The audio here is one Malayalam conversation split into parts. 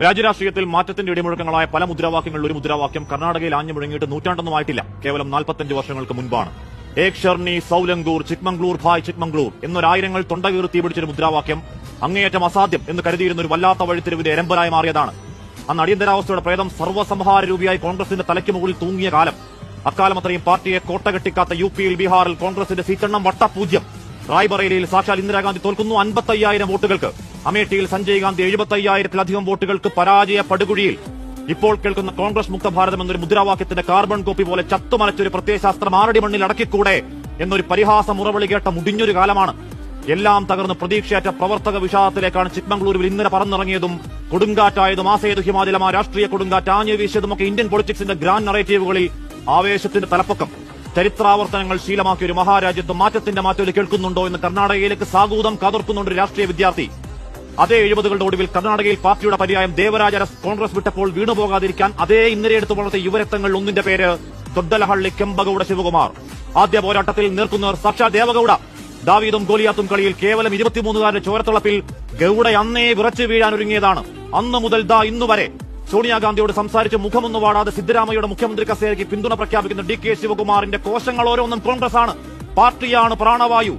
രാജ്യരാഷ്ട്രീയത്തിൽ മാറ്റത്തിന്റെ ഇടിമുഴക്കങ്ങളായ പല മുദ്രാവാക്യങ്ങളിൽ ഒരു മുദ്രാവാക്യം കർണാടകയിൽ ആഞ്ഞു മുഴങ്ങിയിട്ട് നൂറ്റാണ്ടൊന്നുമായിട്ടില്ല, കേവലം 45 വർഷങ്ങൾക്ക് മുൻപാണ്. ഏക് ഷർണി സൌലങ്കൂർ ചിക്മംഗ്ലൂർ ഭായ് ചിക്മംഗ്ലൂർ എന്നൊരായിരങ്ങൾ തൊണ്ടകീറി തീപിടിച്ചൊരു മുദ്രാവാക്യം അങ്ങേയറ്റം അസാധ്യം എന്ന് കരുതിയിരുന്ന ഒരു വല്ലാത്ത വഴിത്തിരിവിന്റെ എരമ്പലായി മാറിയതാണ്. അന്ന് അടിയന്തരാവസ്ഥയുടെ പ്രേതം സർവ്വസംഹാര രൂപിയായി കോൺഗ്രസിന്റെ തലയ്ക്ക് മുകളിൽ തൂങ്ങിയ കാലം. അക്കാലം അത്രയും പാർട്ടിയെ കോട്ടകെട്ടിക്കാത്ത യുപിയിൽ ബീഹാറിൽ കോൺഗ്രസിന്റെ സീറ്റെണ്ണം വട്ടപൂജ്യം. റായ്ബറേലിയിൽ സാക്ഷാൽ ഇന്ദിരാഗാന്ധി തോൽക്കുന്നു 55,000 വോട്ടുകൾക്ക്. അമേഠിയിൽ സഞ്ജയ് ഗാന്ധി 75,000-ലധികം വോട്ടുകൾക്ക് പരാജയ പടുകുഴിയിൽ. ഇപ്പോൾ കേൾക്കുന്ന കോൺഗ്രസ് മുക്ത ഭാരതം എന്നൊരു മുദ്രാവാക്യത്തിന്റെ കാർബൺ കോപ്പി പോലെ ചത്തുമലച്ചൊരു പ്രത്യയശാസ്ത്രം ആറടി മണ്ണിൽ അടക്കിക്കൂടെ എന്നൊരു പരിഹാസം ഉറവിളി കേട്ട മുടിഞ്ഞൊരു കാലമാണ്. എല്ലാം തകർന്ന് പ്രതീക്ഷയറ്റ പ്രവർത്തക വിഷാദത്തിലേക്കാണ് ചിക്മംഗ്ലൂരിൽ ഇന്നലെ പറന്നിറങ്ങിയതും കൊടുങ്കാറ്റായതും ആസേതു ഹിമാചലമ രാഷ്ട്രീയ കൊടുങ്കാറ്റ് ആഞ്ഞു വീശിയതുമൊക്കെ ഇന്ത്യൻ പൊളിറ്റിക്സിന്റെ ഗ്രാൻഡ് നറേറ്റീവുകളിൽ ആവേശത്തിന്റെ തലപ്പൊക്കം. ചരിത്രാവർത്തനങ്ങൾ ശീലമാക്കിയ ഒരു മഹാരാജ്യത്ത് മാറ്റത്തിന്റെ മാറ്റൊലി കേൾക്കുന്നുണ്ടോ എന്ന് കർണാടകയിലേക്ക് സാഗൂതം കാതോർക്കുന്നുണ്ട് രാഷ്ട്രീയ വിദ്യാർത്ഥി. അതേ 70കളുടെ ഒടുവിൽ കർണാടകയിൽ പാർട്ടിയുടെ പര്യായം ദേവരാജ കോൺഗ്രസ് വിട്ടപ്പോൾ വീണുപോകാതിരിക്കാൻ അതേ ഇന്നലെ എടുത്തു വളർത്തിയ യുവരത്നങ്ങൾ ഒന്നിന്റെ പേര് ദൊഡ്ഡലഹള്ളി കെമ്പഗൌഡ ശിവകുമാർ. ആദ്യ പോരാട്ടത്തിൽ നിൽക്കുന്നവർ സാക്ഷാൽ ദേവഗൌഡ. ദാവീദും ഗോലിയാത്തും കളിയിൽ കേവലം 23കാരന്റെ ചോരത്തിളപ്പിൽ ഗൌഡ അന്നേ വിറച്ചു വീഴാനൊരുങ്ങിയതാണ്. അന്നു മുതൽ ഇന്നുവരെ സോണിയാഗാന്ധിയോട് സംസാരിച്ച് മുഖമൊന്നു വാടാതെ സിദ്ധരാമയ്യയുടെ മുഖ്യമന്ത്രി കസേരയ്ക്ക് പിന്തുണ പ്രഖ്യാപിക്കുന്ന ഡി കെ ശിവകുമാറിന്റെ കോശങ്ങൾ ഓരോന്നും കോൺഗ്രസാണ്. പാർട്ടിയാണ് പ്രാണവായു.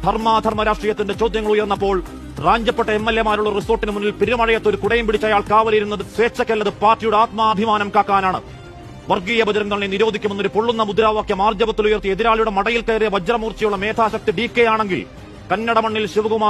ധർമാധർമ്മ രാഷ്ട്രീയത്തിന്റെ ചോദ്യങ്ങൾ ഉയർന്നപ്പോൾ റാഞ്ചപ്പെട്ട MLA-മാരുള്ള റിസോർട്ടിന് മുന്നിൽ പെരുമഴയത്ത് ഒരു കുടയും പിടിച്ച അയാൾ കാവലിരുന്നത് സ്വേച്ഛക്കല്ലത് പാർട്ടിയുടെ ആത്മാഭിമാനം കാക്കാനാണ്. വർഗീയ ബജരംഗങ്ങളെ നിരോധിക്കുമെന്നൊരു പൊള്ളുന്ന മുദ്രാവാക്യം ആർജവത്തിൽ ഉയർത്തി എതിരാളിയുടെ മടയിൽ കയറിയ വജ്രമൂർച്ചയുള്ള മേധാശക്തി DK ആണെങ്കിൽ കന്നഡ മണ്ണിൽ ശിവകുമാർ